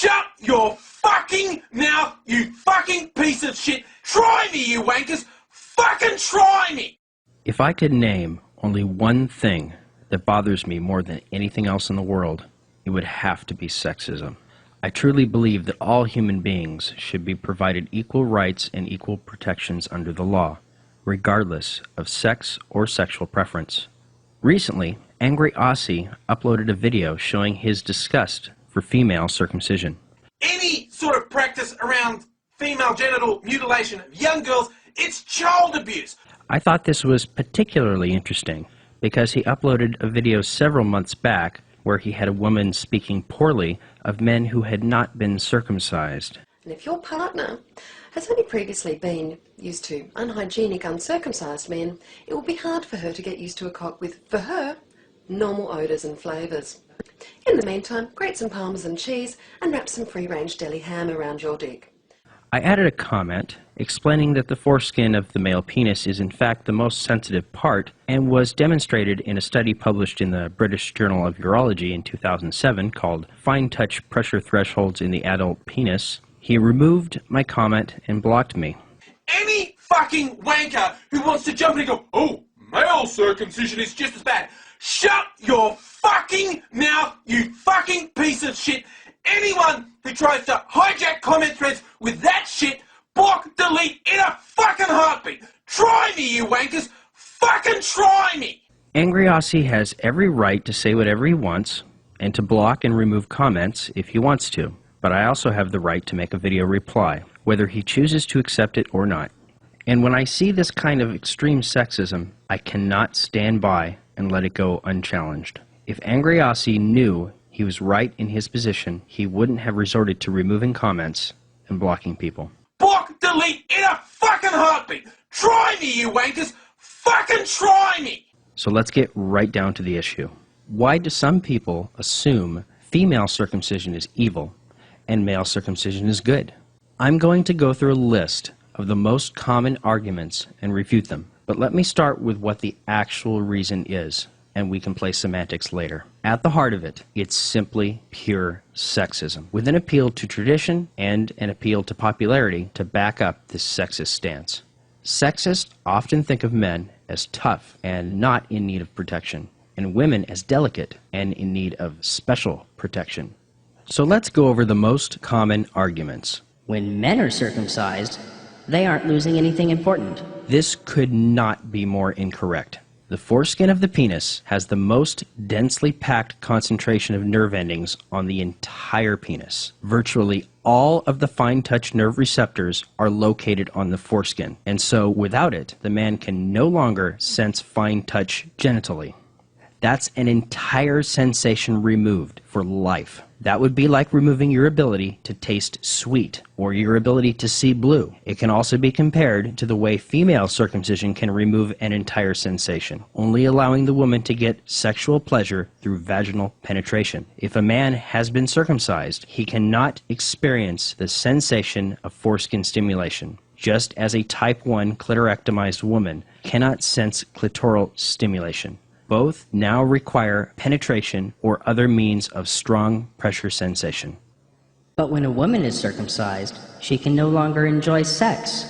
Shut your fucking mouth, you fucking piece of shit! Try me, you wankers! Fucking try me! If I could name only one thing that bothers me more than anything else in the world, it would have to be sexism. I truly believe that all human beings should be provided equal rights and equal protections under the law, regardless of sex or sexual preference. Recently, AngryAussie uploaded a video showing his disgust for female circumcision. Any sort of practice around female genital mutilation of young girls, it's child abuse. I thought this was particularly interesting because he uploaded a video several months back where he had a woman speaking poorly of men who had not been circumcised. And if your partner has only previously been used to unhygienic, uncircumcised men, it will be hard for her to get used to a cock with, for her, normal odours and flavours. In the meantime, grate some Parmesan cheese and wrap some free-range deli ham around your dick. I added a comment explaining that the foreskin of the male penis is in fact the most sensitive part and was demonstrated in a study published in the British Journal of Urology in 2007 called Fine Touch Pressure Thresholds in the Adult Penis. He removed my comment and blocked me. Any fucking wanker who wants to jump in and go, oh, male circumcision is just as bad. Shut your fucking mouth, you fucking piece of shit. Anyone who tries to hijack comment threads with that shit, block, delete in a fucking heartbeat. Try me, you wankers. Fucking try me. AngryAussie has every right to say whatever he wants and to block and remove comments if he wants to. But I also have the right to make a video reply, whether he chooses to accept it or not. And when I see this kind of extreme sexism, I cannot stand by and let it go unchallenged. If AngryAussie knew he was right in his position, he wouldn't have resorted to removing comments and blocking people. Block, delete in a fucking heartbeat. Try me, you wankers. Fucking try me. So let's get right down to the issue. Why do some people assume female circumcision is evil and male circumcision is good? I'm going to go through a list of the most common arguments and refute them. But let me start with what the actual reason is, and we can play semantics later. At the heart of it, it's simply pure sexism, with an appeal to tradition and an appeal to popularity to back up this sexist stance. Sexists often think of men as tough and not in need of protection, and women as delicate and in need of special protection. So let's go over the most common arguments. When men are circumcised, they aren't losing anything important. This could not be more incorrect. The foreskin of the penis has the most densely packed concentration of nerve endings on the entire penis. Virtually all of the fine touch nerve receptors are located on the foreskin, and so without it, the man can no longer sense fine touch genitally. That's an entire sensation removed for life. That would be like removing your ability to taste sweet or your ability to see blue. It can also be compared to the way female circumcision can remove an entire sensation, only allowing the woman to get sexual pleasure through vaginal penetration. If a man has been circumcised, he cannot experience the sensation of foreskin stimulation, just as a type 1 clitorectomized woman cannot sense clitoral stimulation. Both now require penetration or other means of strong pressure sensation. But when a woman is circumcised, she can no longer enjoy sex.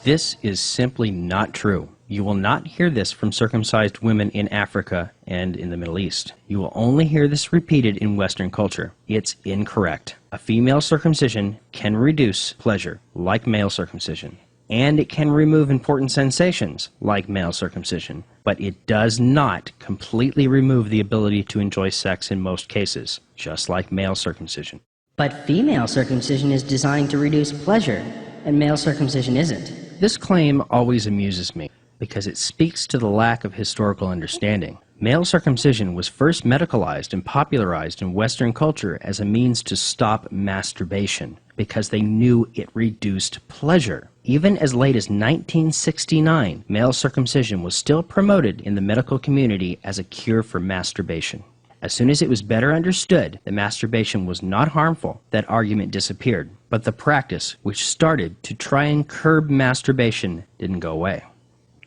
This is simply not true. You will not hear this from circumcised women in Africa and in the Middle East. You will only hear this repeated in Western culture. It's incorrect. A female circumcision can reduce pleasure, like male circumcision. And it can remove important sensations, like male circumcision, but it does not completely remove the ability to enjoy sex in most cases, just like male circumcision. But female circumcision is designed to reduce pleasure, and male circumcision isn't. This claim always amuses me, because it speaks to the lack of historical understanding. Male circumcision was first medicalized and popularized in Western culture as a means to stop masturbation, because they knew it reduced pleasure. Even as late as 1969, male circumcision was still promoted in the medical community as a cure for masturbation. As soon as it was better understood that masturbation was not harmful, that argument disappeared. But the practice, which started to try and curb masturbation, didn't go away.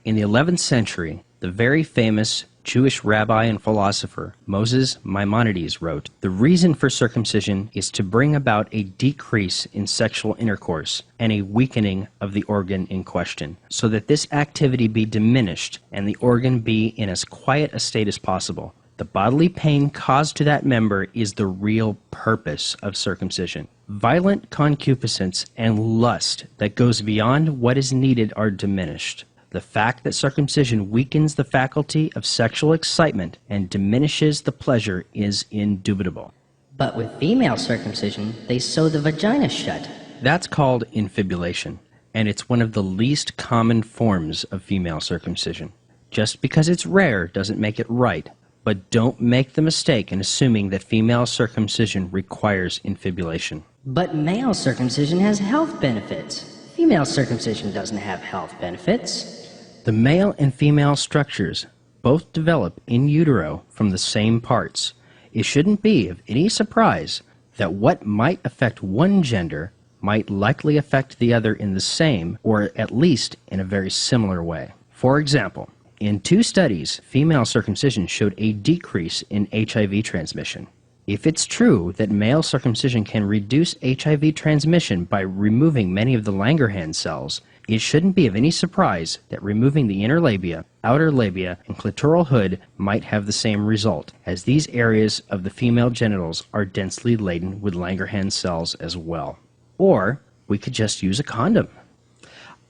In the 11th century, the very famous Jewish rabbi and philosopher Moses Maimonides wrote, "The reason for circumcision is to bring about a decrease in sexual intercourse and a weakening of the organ in question, so that this activity be diminished and the organ be in as quiet a state as possible. The bodily pain caused to that member is the real purpose of circumcision. Violent concupiscence and lust that goes beyond what is needed are diminished. The fact that circumcision weakens the faculty of sexual excitement and diminishes the pleasure is indubitable." But with female circumcision, they sew the vagina shut. That's called infibulation, and it's one of the least common forms of female circumcision. Just because it's rare doesn't make it right, but don't make the mistake in assuming that female circumcision requires infibulation. But male circumcision has health benefits. Female circumcision doesn't have health benefits. The male and female structures both develop in utero from the same parts. It shouldn't be of any surprise that what might affect one gender might likely affect the other in the same, or at least in a very similar way. For example, in 2 studies, female circumcision showed a decrease in HIV transmission. If it's true that male circumcision can reduce HIV transmission by removing many of the Langerhans cells, it shouldn't be of any surprise that removing the inner labia, outer labia, and clitoral hood might have the same result, as these areas of the female genitals are densely laden with Langerhans cells as well. Or we could just use a condom.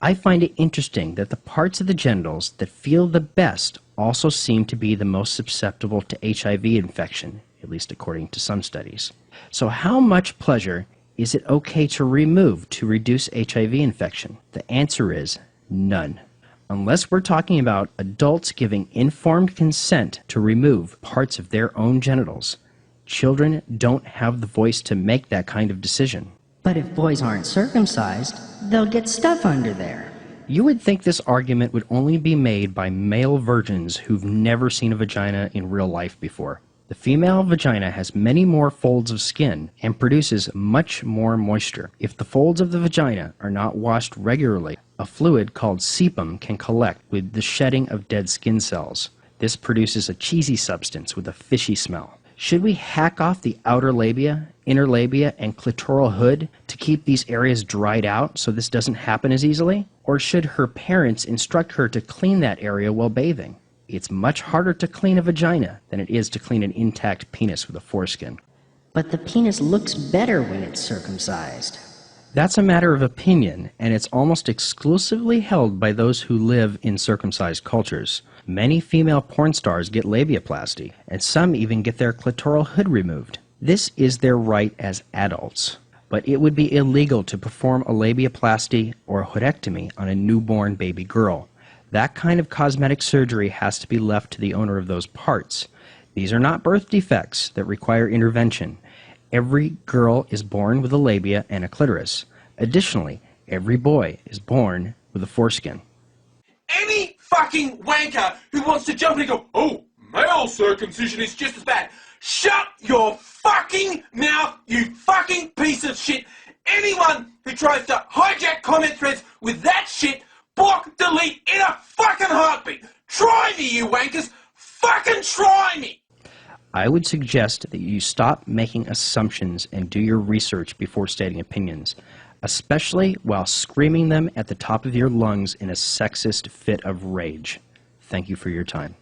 I find it interesting that the parts of the genitals that feel the best also seem to be the most susceptible to HIV infection, at least according to some studies. So how much pleasure is it okay to remove to reduce HIV infection? The answer is none. Unless we're talking about adults giving informed consent to remove parts of their own genitals, children don't have the voice to make that kind of decision. But if boys aren't circumcised, they'll get stuff under there. You would think this argument would only be made by male virgins who've never seen a vagina in real life before. The female vagina has many more folds of skin and produces much more moisture. If the folds of the vagina are not washed regularly, a fluid called sebum can collect with the shedding of dead skin cells. This produces a cheesy substance with a fishy smell. Should we hack off the outer labia, inner labia, and clitoral hood to keep these areas dried out so this doesn't happen as easily? Or should her parents instruct her to clean that area while bathing? It's much harder to clean a vagina than it is to clean an intact penis with a foreskin. But the penis looks better when it's circumcised. That's a matter of opinion, and it's almost exclusively held by those who live in circumcised cultures. Many female porn stars get labiaplasty, and some even get their clitoral hood removed. This is their right as adults, but it would be illegal to perform a labiaplasty or a hoodectomy on a newborn baby girl. That kind of cosmetic surgery has to be left to the owner of those parts. These are not birth defects that require intervention. Every girl is born with a labia and a clitoris. Additionally, every boy is born with a foreskin. Any fucking wanker who wants to jump in and go, oh, male circumcision is just as bad. Shut your fucking mouth, you fucking piece of shit. Anyone who tries to hijack comment threads with that shit, block, delete in a fucking heartbeat. Try me, you wankers. Fucking try me. I would suggest that you stop making assumptions and do your research before stating opinions, especially while screaming them at the top of your lungs in a sexist fit of rage. Thank you for your time.